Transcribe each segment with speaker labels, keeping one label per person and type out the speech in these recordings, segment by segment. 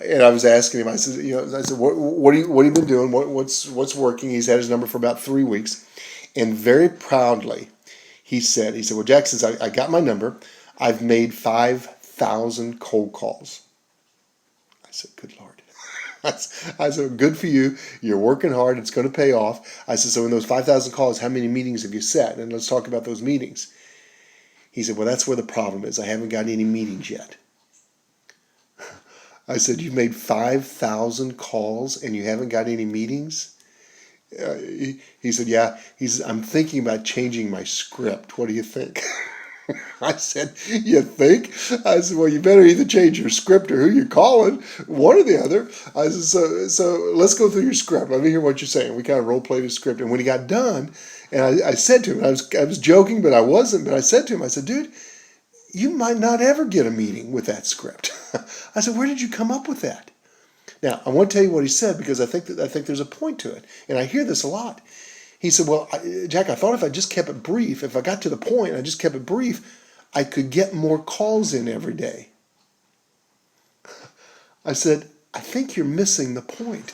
Speaker 1: And I was asking him. I said, I said, what have you been doing? What's working? He's had his number for about 3 weeks, and very proudly, he said, well, Jack, since I got my number, I've made 5,000 cold calls. I said, good Lord. I said, good for you. You're working hard. It's going to pay off. I said, so in those 5,000 calls, how many meetings have you set? And let's talk about those meetings. He said, well, that's where the problem is. I haven't gotten any meetings yet. I said, you've made 5,000 calls and you haven't got any meetings? He said, yeah. He said, I'm thinking about changing my script. What do you think? I said, you think? I said, well, you better either change your script or who you're calling, one or the other. I said, so let's go through your script. Let me hear what you're saying. We kind of role-played his script. And when he got done, and I said to him, I was joking, but I wasn't, but I said to him, I said, dude, you might not ever get a meeting with that script. I said, where did you come up with that? Now, I want to tell you what he said because I think there's a point to it. And I hear this a lot. He said, well, Jack, I thought if I just kept it brief, if I got to the point, I just kept it brief, I could get more calls in every day. I said, I think you're missing the point.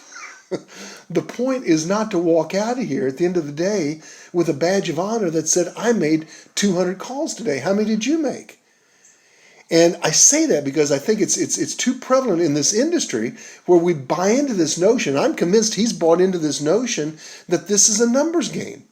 Speaker 1: The point is not to walk out of here at the end of the day with a badge of honor that said, I made 200 calls today. How many did you make? And I say that because I think it's too prevalent in this industry where we buy into this notion. I'm convinced he's bought into this notion that this is a numbers game.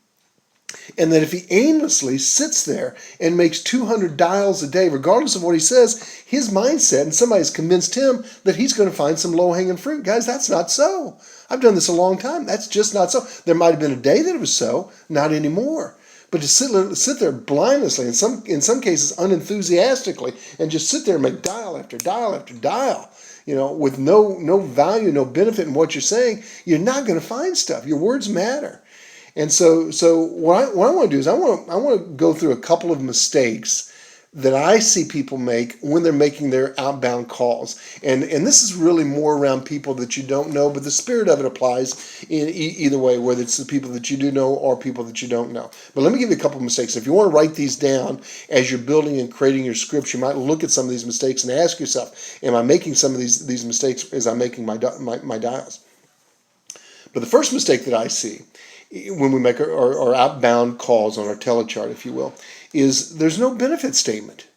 Speaker 1: And that if he aimlessly sits there and makes 200 dials a day, regardless of what he says, his mindset, and somebody's convinced him that he's going to find some low-hanging fruit. Guys, that's not so. I've done this a long time. That's just not so. There might have been a day that it was so, not anymore. But to sit there blindlessly, in some cases unenthusiastically, and just sit there and make dial after dial after dial, with no value, no benefit in what you're saying, you're not going to find stuff. Your words matter. And so what I want to do is I want to go through a couple of mistakes that I see people make when they're making their outbound calls. And this is really more around people that you don't know, but the spirit of it applies in either way, whether it's the people that you do know or people that you don't know. But let me give you a couple of mistakes. If you want to write these down as you're building and creating your scripts, you might look at some of these mistakes and ask yourself, am I making some of these mistakes as I'm making my dials? But the first mistake that I see when we make our outbound calls on our telechart, if you will, is there's no benefit statement.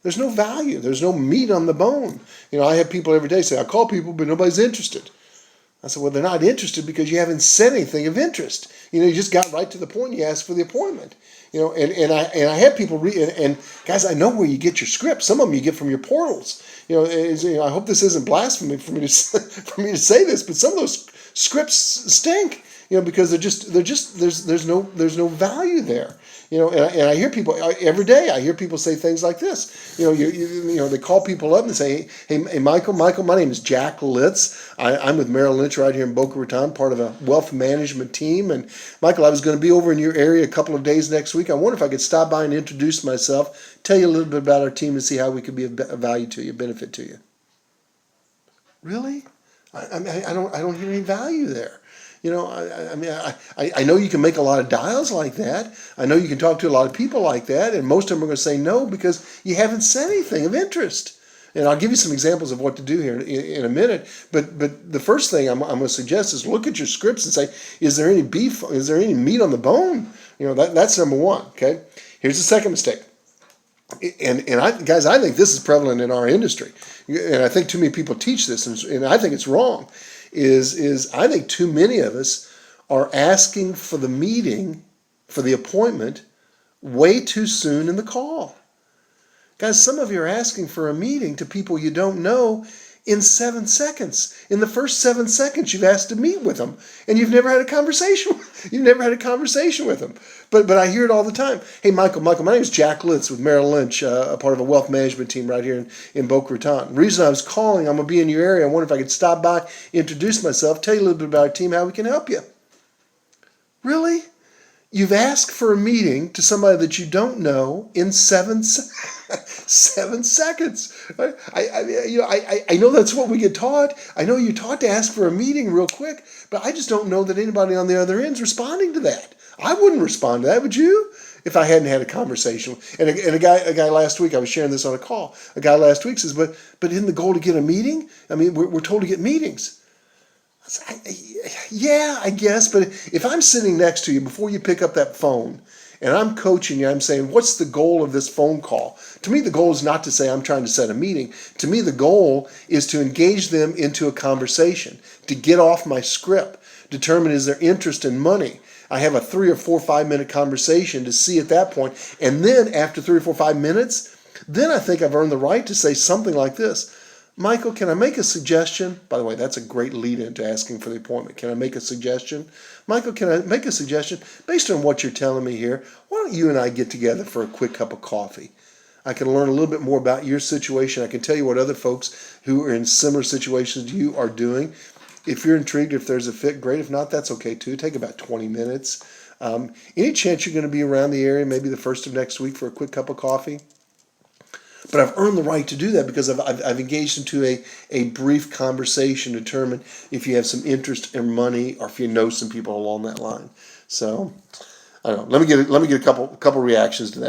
Speaker 1: There's no value. There's no meat on the bone. I have people every day say, I call people, but nobody's interested. I said, well, they're not interested because you haven't said anything of interest. You just got right to the point. You asked for the appointment. And I have people and guys, I know where you get your scripts. Some of them you get from your portals. I hope this isn't blasphemy for me to say this, but some of those scripts stink. Because there's no value there. And I hear people every day. I hear people say things like this. They call people up and say, "Hey, Michael, my name is Jack Litz. I'm with Merrill Lynch right here in Boca Raton, part of a wealth management team. And Michael, I was going to be over in your area a couple of days next week. I wonder if I could stop by and introduce myself, tell you a little bit about our team, and see how we could be of value to you, benefit to you." Really? I don't hear any value there. I know you can make a lot of dials like that. I know you can talk to a lot of people like that, and most of them are going to say no because you haven't said anything of interest. And I'll give you some examples of what to do here in a minute. But the first thing I'm going to suggest is look at your scripts and say, is there any beef? Is there any meat on the bone? That's number one. Okay. Here's the second mistake. And I think this is prevalent in our industry, and I think too many people teach this, and I think it's wrong. Is I think too many of us are asking for the meeting, for the appointment, way too soon in the call. Guys, some of you are asking for a meeting to people you don't know in 7 seconds. In the first 7 seconds, you've asked to meet with them, and you've never had a conversation. You've never had a conversation with them. But I hear it all the time. Hey, Michael, my name is Jack Litz with Merrill Lynch, a part of a wealth management team right here in Boca Raton. The reason I was calling, I'm going to be in your area. I wonder if I could stop by, introduce myself, tell you a little bit about our team, how we can help you. Really? You've asked for a meeting to somebody that you don't know in 7 seconds. I know that's what we get taught. I know you're taught to ask for a meeting real quick, but I just don't know that anybody on the other end is responding to that. I wouldn't respond to that, would you? if I hadn't had a conversation. And a guy last week, I was sharing this on a call. A guy last week says, but isn't the goal to get a meeting? I mean, we're told to get meetings. Yeah, I guess. But if I'm sitting next to you before you pick up that phone and I'm coaching you, I'm saying, what's the goal of this phone call? To me, the goal is not to say I'm trying to set a meeting. To me, the goal is to engage them into a conversation, to get off my script, determine is their interest in money. I have a 3 or 4, 5 minute conversation to see at that point. And then after 3 or 4, 5 minutes, then I think I've earned the right to say something like this. Michael, can I make a suggestion? By the way, that's a great lead into asking for the appointment. Can I make a suggestion? Michael, can I make a suggestion? Based on what you're telling me here, why don't you and I get together for a quick cup of coffee? I can learn a little bit more about your situation. I can tell you what other folks who are in similar situations to you are doing. If you're intrigued, if there's a fit, great. If not, that's okay too. Take about 20 minutes. Any chance you're going to be around the area, maybe the first of next week for a quick cup of coffee? But I've earned the right to do that because I've engaged into a brief conversation to determine if you have some interest in money or if you know some people along that line. So I don't know. Let me get a couple reactions to that.